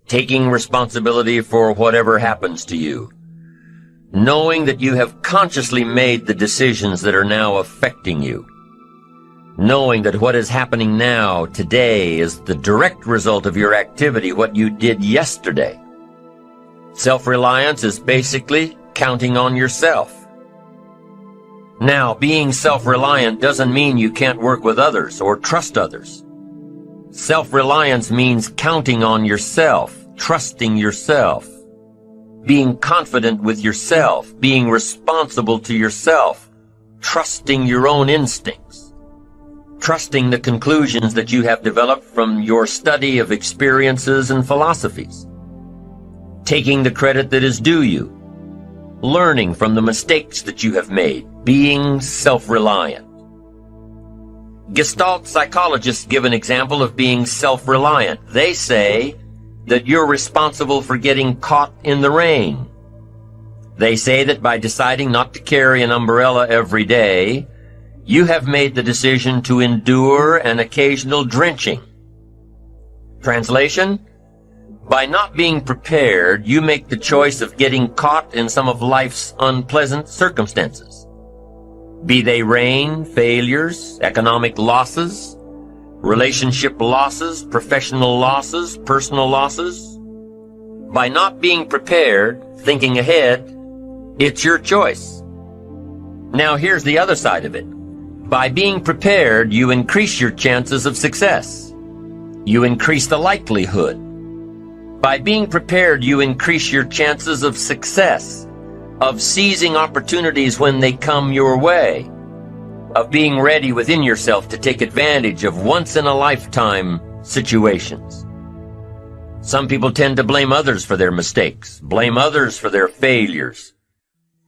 taking responsibility for whatever happens to you, knowing that you have consciously made the decisions that are now affecting you, knowing that what is happening now, today, is the direct result of your activity, what you did yesterday. Self-reliance is basically counting on yourself. Now, being self-reliant doesn't mean you can't work with others or trust others. Self-reliance means counting on yourself, trusting yourself, being confident with yourself, being responsible to yourself, trusting your own instincts, trusting the conclusions that you have developed from your study of experiences and philosophies, taking the credit that is due you, learning from the mistakes that you have made, being self-reliant. Gestalt psychologists give an example of being self-reliant. They say that you're responsible for getting caught in the rain. They say that by deciding not to carry an umbrella every day, you have made the decision to endure an occasional drenching. Translation: by not being prepared, you make the choice of getting caught in some of life's unpleasant circumstances. Be they rain, failures, economic losses, relationship losses, professional losses, personal losses. By not being prepared, thinking ahead, it's your choice. Now here's the other side of it. By being prepared, you increase your chances of success. You increase the likelihood. By being prepared, you increase your chances of success, of seizing opportunities when they come your way, of being ready within yourself to take advantage of once-in-a-lifetime situations. Some people tend to blame others for their mistakes, blame others for their failures.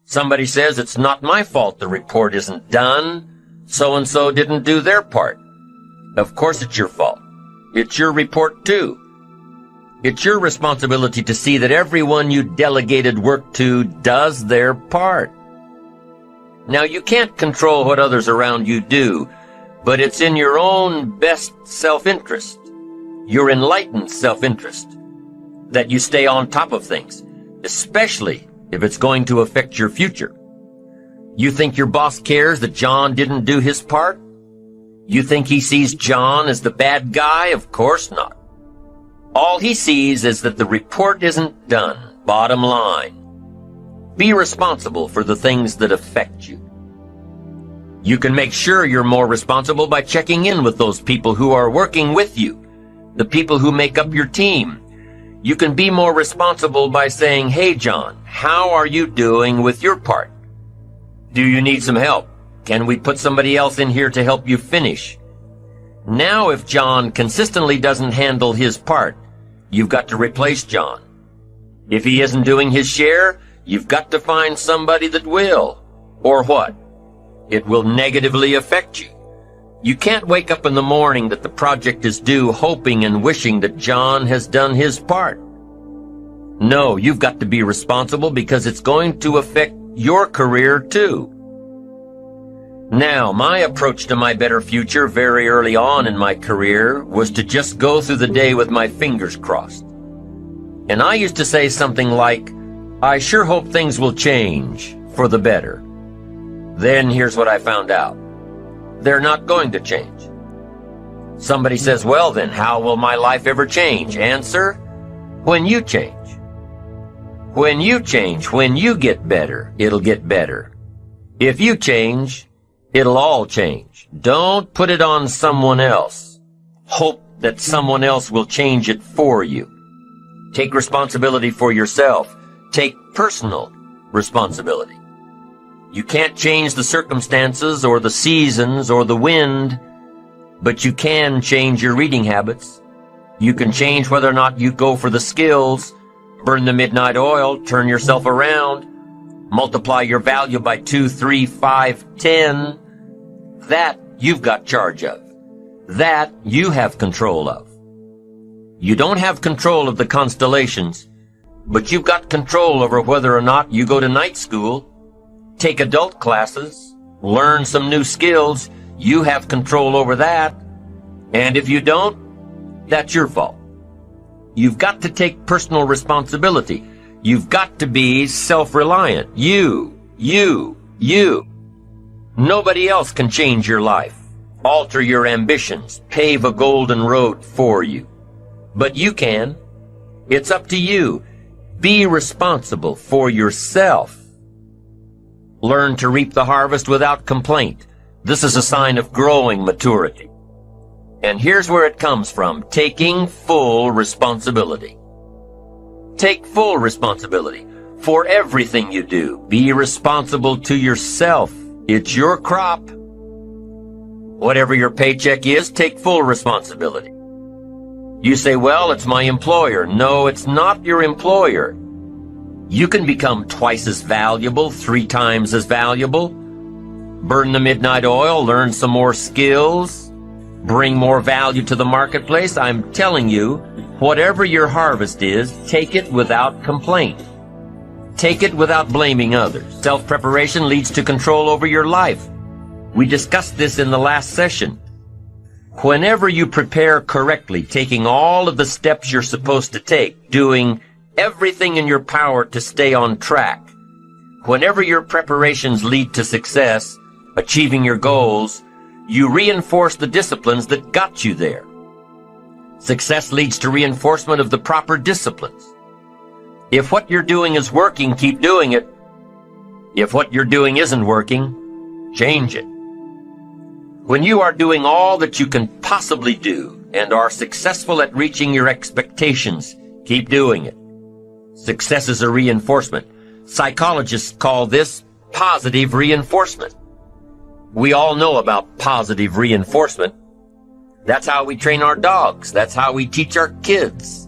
Somebody says, it's not my fault the report isn't done, so-and-so didn't do their part. Of course it's your fault. It's your report too. It's your responsibility to see that everyone you delegated work to does their part. Now, you can't control what others around you do, but it's in your own best self-interest, your enlightened self-interest, that you stay on top of things, especially if it's going to affect your future. You think your boss cares that John didn't do his part? You think he sees John as the bad guy? Of course not. All he sees is that the report isn't done, bottom line. Be responsible for the things that affect you. You can make sure you're more responsible by checking in with those people who are working with you, the people who make up your team. You can be more responsible by saying, hey, John, how are you doing with your part? Do you need some help? Can we put somebody else in here to help you finish? Now, if John consistently doesn't handle his part, you've got to replace John. If he isn't doing his share, you've got to find somebody that will. Or what? It will negatively affect you. You can't wake up in the morning that the project is due hoping and wishing that John has done his part. No, you've got to be responsible because it's going to affect your career too. Now, my approach to my better future very early on in my career was to just go through the day with my fingers crossed. And I used to say something like, I sure hope things will change for the better. Then here's what I found out. They're not going to change. Somebody says, well then, how will my life ever change? Answer, when you change. When you change, when you get better, it'll get better. If you change, it'll all change. Don't put it on someone else. Hope that someone else will change it for you. Take responsibility for yourself. Take personal responsibility. You can't change the circumstances or the seasons or the wind, but you can change your reading habits. You can change whether or not you go for the skills, burn the midnight oil, turn yourself around, multiply your value by 2, 3, 5, 10. That you've got charge of. That you have control of. You don't have control of the constellations, but you've got control over whether or not you go to night school, take adult classes, learn some new skills. You have control over that. And if you don't, that's your fault. You've got to take personal responsibility. You've got to be self-reliant. You. Nobody else can change your life, alter your ambitions, pave a golden road for you. But you can. It's up to you. Be responsible for yourself. Learn to reap the harvest without complaint. This is a sign of growing maturity. And here's where it comes from: taking full responsibility. Take full responsibility for everything you do. Be responsible to yourself. It's your crop. Whatever your paycheck is, take full responsibility. You say, well, it's my employer. No, it's not your employer. You can become twice as valuable, 3 times as valuable. Burn the midnight oil, learn some more skills, bring more value to the marketplace. I'm telling you, whatever your harvest is, take it without complaint. Take it without blaming others. Self-preparation leads to control over your life. We discussed this in the last session. Whenever you prepare correctly, taking all of the steps you're supposed to take, doing everything in your power to stay on track, whenever your preparations lead to success, achieving your goals, you reinforce the disciplines that got you there. Success leads to reinforcement of the proper disciplines. If what you're doing is working, keep doing it. If what you're doing isn't working, change it. When you are doing all that you can possibly do and are successful at reaching your expectations, keep doing it. Success is a reinforcement. Psychologists call this positive reinforcement. We all know about positive reinforcement. That's how we train our dogs. That's how we teach our kids.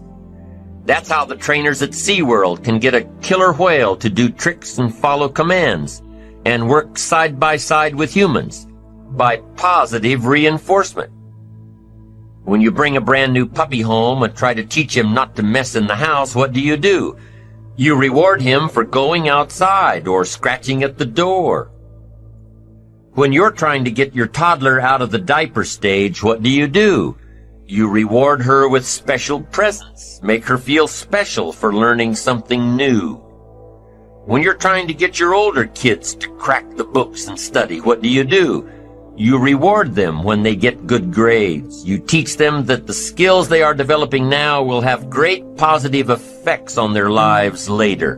That's how the trainers at SeaWorld can get a killer whale to do tricks and follow commands and work side by side with humans, by positive reinforcement. When you bring a brand new puppy home and try to teach him not to mess in the house, what do? You reward him for going outside or scratching at the door. When you're trying to get your toddler out of the diaper stage, what do? You reward her with special presents, make her feel special for learning something new. When you're trying to get your older kids to crack the books and study, what do? You reward them when they get good grades. You teach them that the skills they are developing now will have great positive effects on their lives later.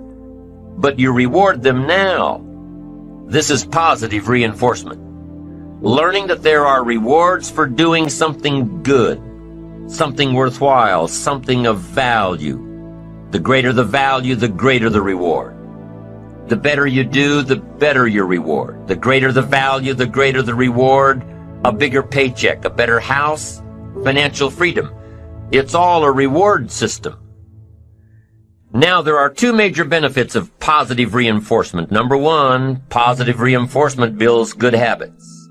But you reward them now. This is positive reinforcement. Learning that there are rewards for doing something good, something worthwhile, something of value. The greater the value, the greater the reward. The better you do, the better your reward. The greater the value, the greater the reward. A bigger paycheck, a better house, financial freedom. It's all a reward system. Now, there are 2 major benefits of positive reinforcement. Number 1, positive reinforcement builds good habits.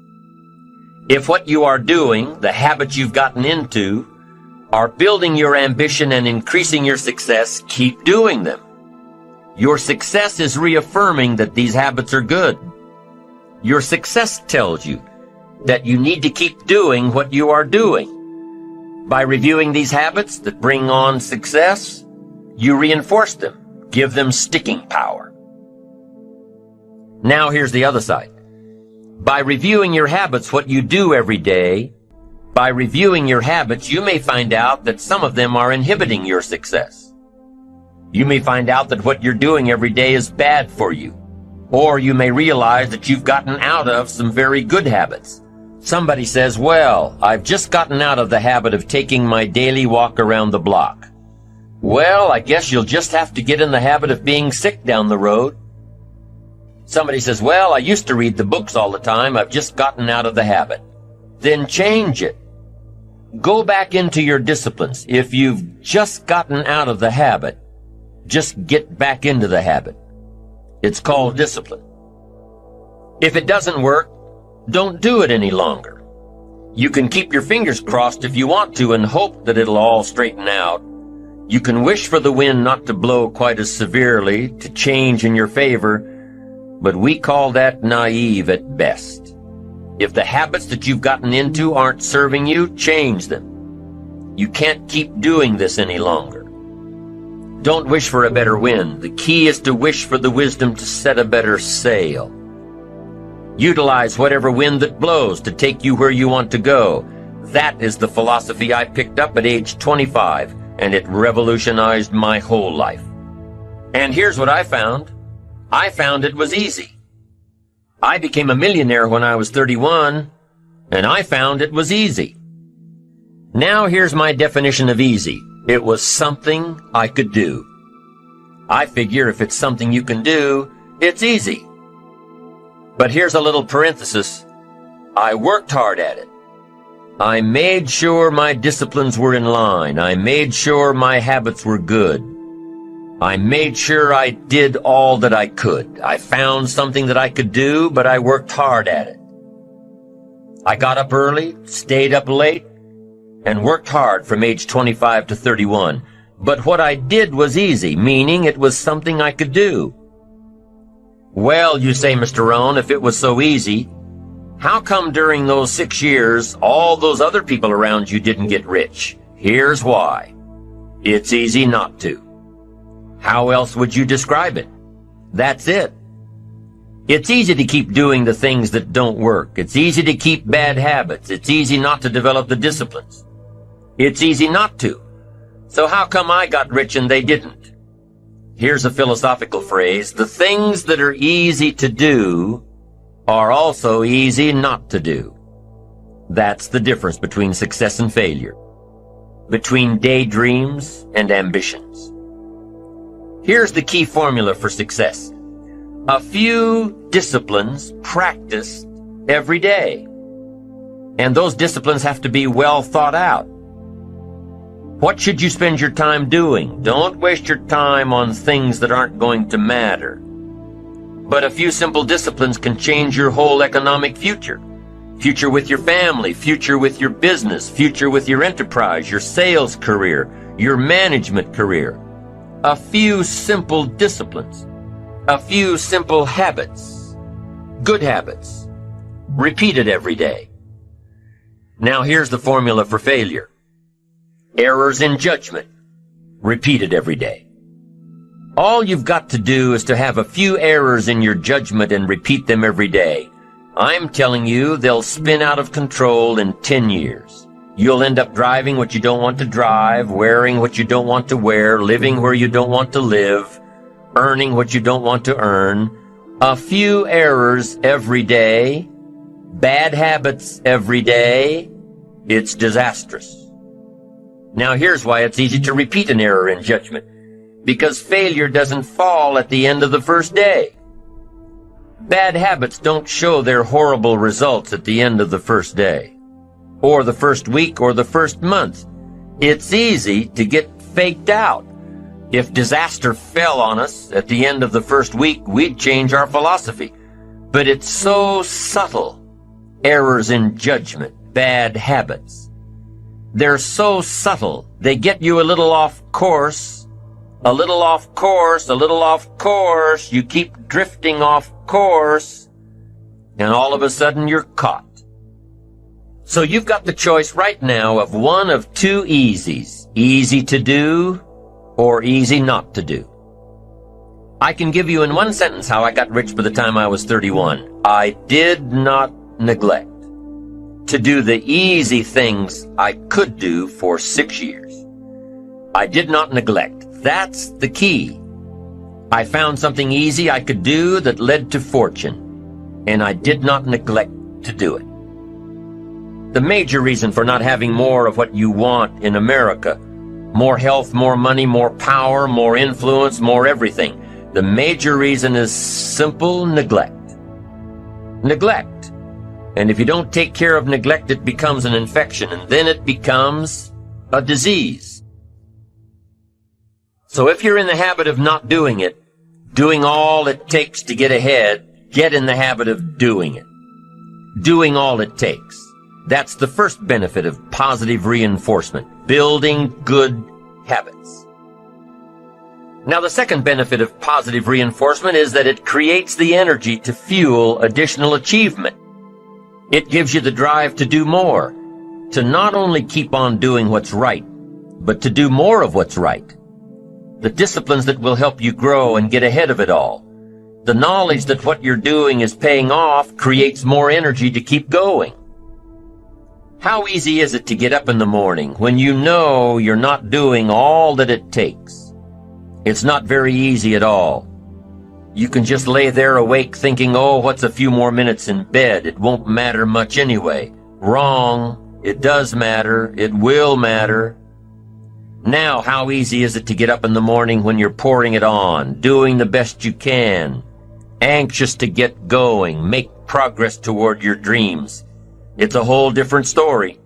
If what you are doing, the habits you've gotten into, are building your ambition and increasing your success, keep doing them. Your success is reaffirming that these habits are good. Your success tells you that you need to keep doing what you are doing. By reviewing these habits that bring on success, you reinforce them, give them sticking power. Now here's the other side. By reviewing your habits, what you do every day, by reviewing your habits, you may find out that some of them are inhibiting your success. You may find out that what you're doing every day is bad for you. Or you may realize that you've gotten out of some very good habits. Somebody says, well, I've just gotten out of the habit of taking my daily walk around the block. Well, I guess you'll just have to get in the habit of being sick down the road. Somebody says, well, I used to read the books all the time. I've just gotten out of the habit. Then change it. Go back into your disciplines. If you've just gotten out of the habit, just get back into the habit. It's called discipline. If it doesn't work, don't do it any longer. You can keep your fingers crossed if you want to and hope that it'll all straighten out. You can wish for the wind not to blow quite as severely, to change in your favor, but we call that naive at best. If the habits that you've gotten into aren't serving you, change them. You can't keep doing this any longer. Don't wish for a better wind. The key is to wish for the wisdom to set a better sail. Utilize whatever wind that blows to take you where you want to go. That is the philosophy I picked up at age 25, and it revolutionized my whole life. And here's what I found. I found it was easy. I became a millionaire when I was 31, and I found it was easy. Now here's my definition of easy. It was something I could do. I figure if it's something you can do, it's easy. But here's a little parenthesis. I worked hard at it. I made sure my disciplines were in line. I made sure my habits were good. I made sure I did all that I could. I found something that I could do, but I worked hard at it. I got up early, stayed up late, and worked hard from age 25 to 31. But what I did was easy, meaning it was something I could do. Well, you say, Mr. Rohn, if it was so easy, how come during those 6 years all those other people around you didn't get rich? Here's why. It's easy not to. How else would you describe it? That's it. It's easy to keep doing the things that don't work. It's easy to keep bad habits. It's easy not to develop the disciplines. It's easy not to. So how come I got rich and they didn't? Here's a philosophical phrase. The things that are easy to do are also easy not to do. That's the difference between success and failure, between daydreams and ambitions. Here's the key formula for success. A few disciplines practiced every day. And those disciplines have to be well thought out. What should you spend your time doing? Don't waste your time on things that aren't going to matter. But a few simple disciplines can change your whole economic future. Future with your family, future with your business, future with your enterprise, your sales career, your management career. A few simple disciplines. A few simple habits. Good habits. Repeated every day. Now here's the formula for failure. Errors in judgment. Repeated every day. All you've got to do is to have a few errors in your judgment and repeat them every day. I'm telling you, they'll spin out of control in 10 years. You'll end up driving what you don't want to drive, wearing what you don't want to wear, living where you don't want to live, earning what you don't want to earn. A few errors every day, bad habits every day, it's disastrous. Now here's why it's easy to repeat an error in judgment. Because failure doesn't fall at the end of the first day. Bad habits don't show their horrible results at the end of the first day, or the first week, or the first month. It's easy to get faked out. If disaster fell on us at the end of the first week, we'd change our philosophy. But it's so subtle. Errors in judgment, bad habits. They're so subtle. They get you a little off course, a little off course, a little off course. You keep drifting off course, and all of a sudden you're caught. So you've got the choice right now of one of two easies. Easy to do or easy not to do. I can give you in one sentence how I got rich by the time I was 31. I did not neglect to do the easy things I could do for 6 years. I did not neglect. That's the key. I found something easy I could do that led to fortune, and I did not neglect to do it. The major reason for not having more of what you want in America, more health, more money, more power, more influence, more everything, the major reason is simple neglect. Neglect. And if you don't take care of neglect, it becomes an infection, and then it becomes a disease. So if you're in the habit of not doing it, doing all it takes to get ahead, get in the habit of doing it. Doing all it takes. That's the first benefit of positive reinforcement, building good habits. Now the second benefit of positive reinforcement is that it creates the energy to fuel additional achievement. It gives you the drive to do more, to not only keep on doing what's right, but to do more of what's right. the disciplines that will help you grow and get ahead of it all. The knowledge that what you're doing is paying off creates more energy to keep going. How easy is it to get up in the morning when you know you're not doing all that it takes? It's not very easy at all. You can just lay there awake thinking, oh, what's a few more minutes in bed? It won't matter much anyway. Wrong. It does matter. It will matter. Now, how easy is it to get up in the morning when you're pouring it on, doing the best you can, anxious to get going, make progress toward your dreams? It's a whole different story.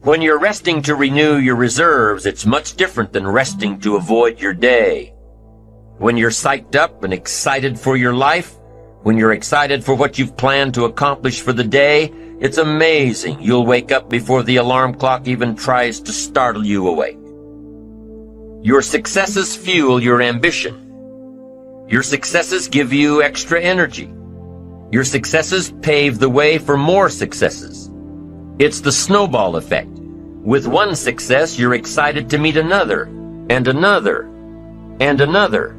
When you're resting to renew your reserves, it's much different than resting to avoid your day. When you're psyched up and excited for your life, when you're excited for what you've planned to accomplish for the day, it's amazing you'll wake up before the alarm clock even tries to startle you awake. Your successes fuel your ambition. Your successes give you extra energy. Your successes pave the way for more successes. It's the snowball effect. With one success, you're excited to meet another, and another, and another.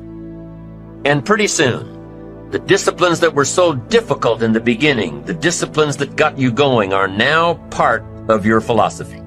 And pretty soon, the disciplines that were so difficult in the beginning, the disciplines that got you going, are now part of your philosophy.